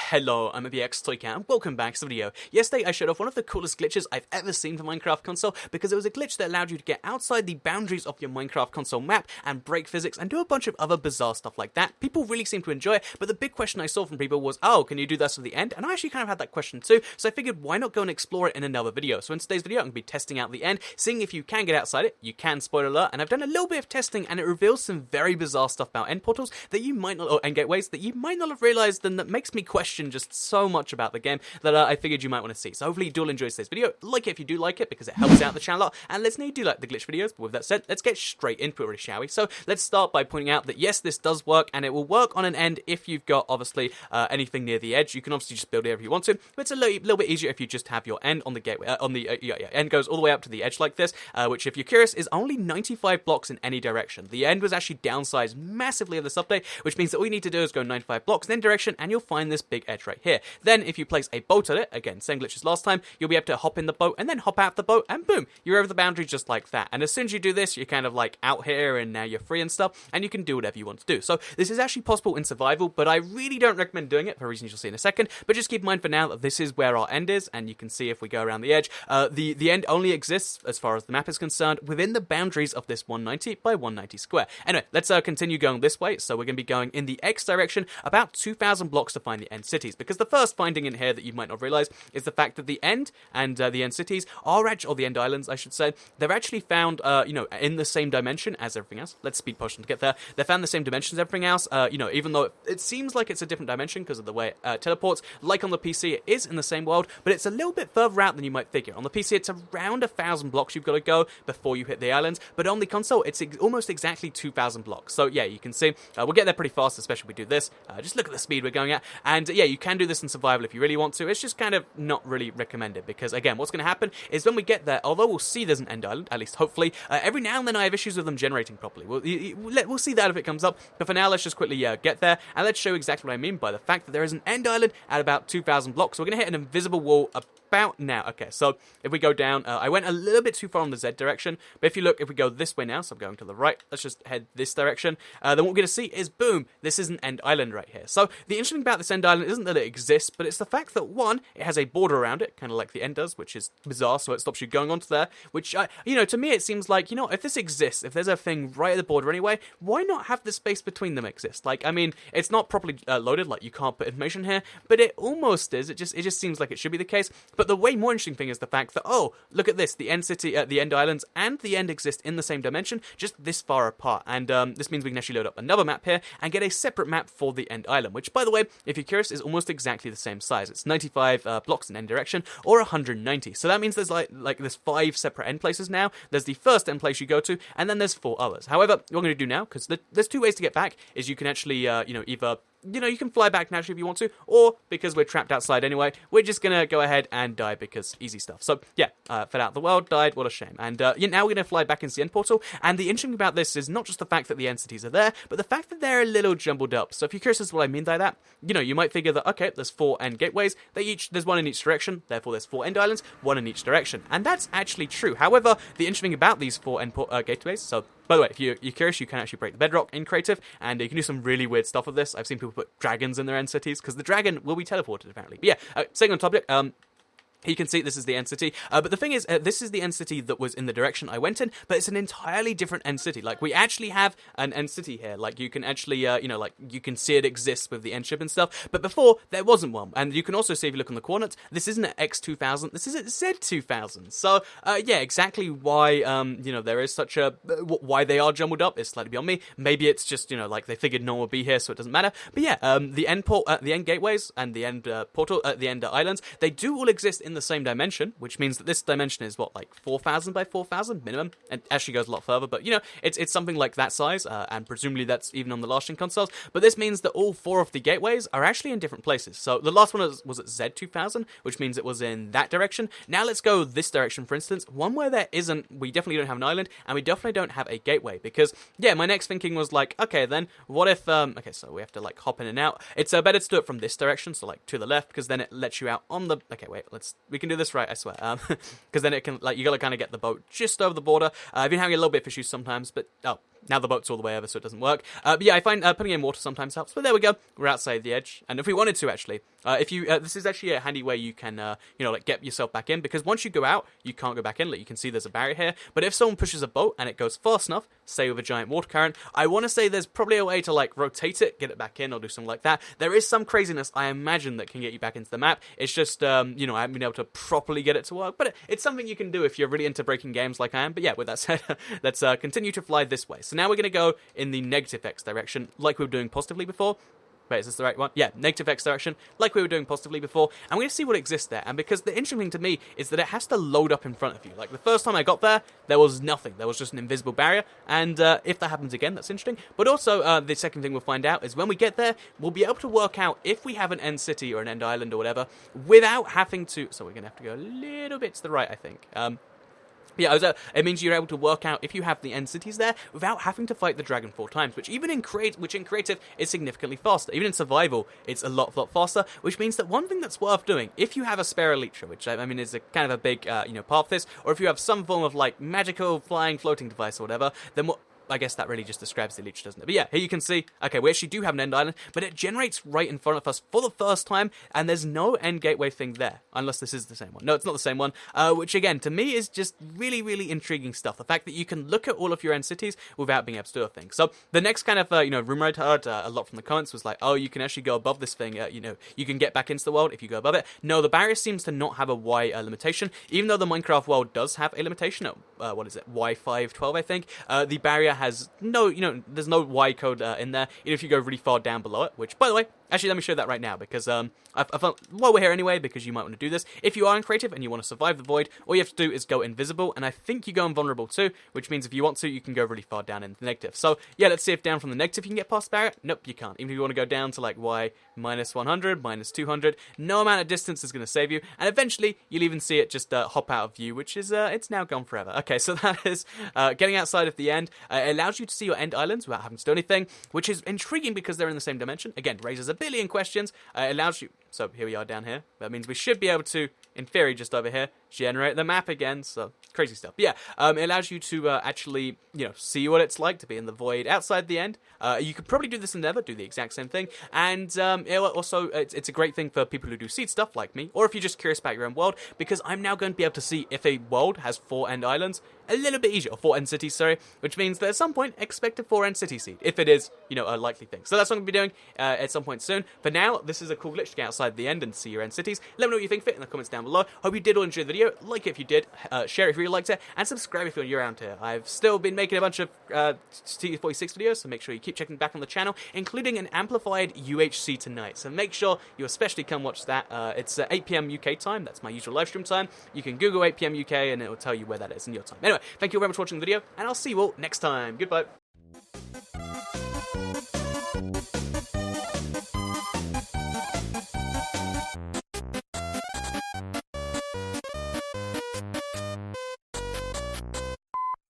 Hello, I'm the Toycat, and welcome back to the video. Yesterday I showed off one of the coolest glitches I've ever seen for Minecraft console, because it was a glitch that allowed you to get outside the boundaries of your Minecraft console map and break physics and do a bunch of other bizarre stuff like that. People really seemed to enjoy it, but the big question I saw from people was, oh, can you do this at the end? And I actually kind of had that question too, so I figured why not go and explore it in another video. So in today's video I'm going to be testing out the end, seeing if you can get outside it. You can, spoiler alert, and I've done a little bit of testing and it reveals some very bizarre stuff about end portals that you might not, or end gateways that you might not have realized, and that makes me question just so much about the game that I figured you might want to see. So hopefully you do all enjoy today's video. Like it if you do like it, because it helps out the channel a lot, and let us know you do like the glitch videos. But with that said, let's get straight into it, shall we? So let's start by pointing out that yes, this does work, and it will work on an end if you've got obviously anything near the edge. You can obviously just build it if you want to, but it's a little bit easier if you just have your end on the gateway. End goes all the way up to the edge like this, which if you're curious is only 95 blocks in any direction. The end was actually downsized massively of this update, which means that all you need to do is go 95 blocks in any direction, and you'll find this big edge right here. Then if you place a boat on it, again, same glitch as last time, you'll be able to hop in the boat and then hop out the boat, and boom, you're over the boundary just like that. And as soon as you do this, you're kind of like out here and now you're free and stuff, and you can do whatever you want to do. So this is actually possible in survival, but I really don't recommend doing it for reasons you'll see in a second. But just keep in mind for now that this is where our end is, and you can see if we go around the edge, the end only exists, as far as the map is concerned, within the boundaries of this 190 by 190 square. Anyway, let's continue going this way. So we're going to be going in the X direction, about 2,000 blocks to find the end cities, because the first finding in here that you might not realize is the fact that the end and the end cities are actually, or the end islands I should say, they're actually found in the same dimension as everything else. Let's speed potion to get there. They're found in the same dimension as everything else, even though it seems like it's a different dimension because of the way it teleports. Like on the PC, it is in the same world, but it's a little bit further out than you might figure. On the PC, it's around 1,000 blocks you've got to go before you hit the islands, but on the console, it's almost exactly 2,000 blocks. So yeah, you can see, we'll get there pretty fast, especially if we do this. Just look at the speed we're going at, and yeah, you can do this in survival if you really want to. It's just kind of not really recommended, because again, what's going to happen is when we get there, although we'll see there's an end island, at least hopefully, every now and then I have issues with them generating properly. We'll see that if it comes up, but for now, let's just quickly get there, and let's show exactly what I mean by the fact that there is an end island at about 2,000 blocks. So we're going to hit an invisible wall about now. Okay, so if we go down, I went a little bit too far on the Z direction, but if you look, if we go this way now, so I'm going to the right, let's just head this direction, then what we're going to see is, boom, this is an end island right here. So the interesting thing about this end island isn't that it exists, but it's the fact that, one, it has a border around it, kind of like the end does, which is bizarre, so it stops you going onto there, which, to me it seems like, if this exists, if there's a thing right at the border anyway, why not have the space between them exist? Like, I mean, it's not properly loaded, like you can't put information here, but it almost is. It just seems like it should be the case. But the way more interesting thing is the fact that, oh, look at this, the end city, the end islands and the end exist in the same dimension, just this far apart. And this means we can actually load up another map here and get a separate map for the end island, which, by the way, if you're curious, is almost exactly the same size. It's 95 blocks in end direction, or 190. So that means there's like there's 5 separate end places now. There's the first end place you go to, and then there's 4 others. However, what I'm going to do now, because there's 2 ways to get back, is you can actually, either you can fly back naturally if you want to, or because we're trapped outside anyway, we're just going to go ahead and die because easy stuff. So, yeah, fell out of the world, died, what a shame. And now we're going to fly back into the end portal, and the interesting thing about this is not just the fact that the end cities are there, but the fact that they're a little jumbled up. So if you're curious as to what I mean by that, you might figure that, okay, there's 4 end gateways, there's 1 in each direction, therefore there's 4 end islands, 1 in each direction. And that's actually true. However, the interesting thing about these 4 end gateways, so by the way, if you're curious, you can actually break the bedrock in creative, and you can do some really weird stuff with this. I've seen people put dragons in their end cities, because the dragon will be teleported, apparently. But yeah, staying on topic, you can see this is the end city, but the thing is, this is the end city that was in the direction I went in, but it's an entirely different end city. Like, we actually have an end city here. Like, you can actually, you can see it exists with the end ship and stuff, but before, there wasn't one. And you can also see, if you look on the coordinates, this isn't at X2000, this is at Z2000. So, yeah, exactly why, there is such a, why they are jumbled up is slightly beyond me. Maybe it's just, like, they figured no one would be here, so it doesn't matter. But yeah, the end gateways and the end portal, the end islands, they do all exist in the same dimension, which means that this dimension is what, like 4,000 by 4,000 minimum, and actually goes a lot further, but it's something like that size, and presumably that's even on the last gen consoles. But this means that all 4 of the gateways are actually in different places. So the last one was at Z2000, which means it was in that direction. Now let's go this direction, for instance, one where we definitely don't have an island, and we definitely don't have a gateway, because yeah, my next thinking was like, okay, then what if okay, so we have to like hop in and out. It's better to do it from this direction, so like to the left, because then it lets you out on the, okay, wait, we can do this right, I swear, because then it can, like, you gotta kind of get the boat just over the border. I've been having a little bit of issues sometimes, but, oh, Now the boat's all the way over, so it doesn't work. But yeah, I find putting in water sometimes helps. But there we go. We're outside the edge. And if we wanted to, actually, if you this is actually a handy way you can, like get yourself back in. Because once you go out, you can't go back in. Like you can see there's a barrier here. But if someone pushes a boat and it goes fast enough, say with a giant water current, I want to say there's probably a way to like rotate it, get it back in, or do something like that. There is some craziness, I imagine, that can get you back into the map. It's just, I haven't been able to properly get it to work. But it's something you can do if you're really into breaking games like I am. But yeah, with that said, let's continue to fly this way. So now we're going to go in the negative X direction, like we were doing positively before. Wait, is this the right one? Yeah, negative X direction, like we were doing positively before. And we're going to see what exists there. And because the interesting thing to me is that it has to load up in front of you. Like the first time I got there was nothing. There was just an invisible barrier. And if that happens again, that's interesting. But also, the second thing we'll find out is when we get there, we'll be able to work out if we have an end city or an end island or whatever without having to... So we're going to have to go a little bit to the right, I think. Yeah, it means you're able to work out if you have the end cities there without having to fight the dragon 4 times, which in creative is significantly faster. Even in survival, it's a lot faster, which means that one thing that's worth doing, if you have a spare elytra, which I mean is a kind of a big part of this, or if you have some form of like magical flying floating device or whatever, then what... I guess that really just describes the elytra, doesn't it? But yeah, here you can see, okay, we actually do have an end island, but it generates right in front of us for the first time, and there's no end gateway thing there, unless this is the same one. No, it's not the same one, which again, to me, is just really, really intriguing stuff. The fact that you can look at all of your end cities without being able to do a thing. So the next kind of, rumor I'd heard a lot from the comments was like, oh, you can actually go above this thing, you can get back into the world if you go above it. No, the barrier seems to not have a Y limitation, even though the Minecraft world does have a limitation at, Y512, I think. The barrier has no, there's no Y code in there, even if you go really far down below it, which, by the way, actually, let me show that right now, because I thought, while we're here anyway, because you might want to do this, if you are in creative and you want to survive the void, all you have to do is go invisible, and I think you go invulnerable too, which means if you want to, you can go really far down into the negative. So, yeah, let's see if down from the negative you can get past the barrier. Nope, you can't. Even if you want to go down to, like, Y minus 100, minus 200, no amount of distance is going to save you, and eventually, you'll even see it just hop out of view, which is, it's now gone forever. Okay, so that is getting outside of the end. It allows you to see your end islands without having to do anything, which is intriguing because they're in the same dimension. Again, raises a billion questions. It allows you... So here we are down here. That means we should be able to, in theory, just over here, generate the map again. So crazy stuff. But yeah, it allows you to actually, see what it's like to be in the void outside the end. You could probably do this in Nether, do the exact same thing. And also, it's a great thing for people who do seed stuff like me, or if you're just curious about your own world, because I'm now going to be able to see if a world has 4 end islands a little bit easier, or 4 end cities, sorry, which means that at some point, expect a 4 end city seed, if it is, a likely thing. So that's what I'm going to be doing at some point soon. For now, this is a cool glitch to get outside the end and see your end cities. Let me know what you think of it in the comments down below. Hope you did all enjoy the video. Like it if you did, share it if you really liked it, and subscribe if you're around here. I've still been making a bunch of TU46 videos, so make sure you keep checking back on the channel, including an amplified UHC tonight. So make sure you especially come watch that. It's 8 PM UK time. That's my usual live stream time. You can Google 8 PM UK and it will tell you where that is in your time. Anyway, thank you very much for watching the video, and I'll see you all next time. Goodbye.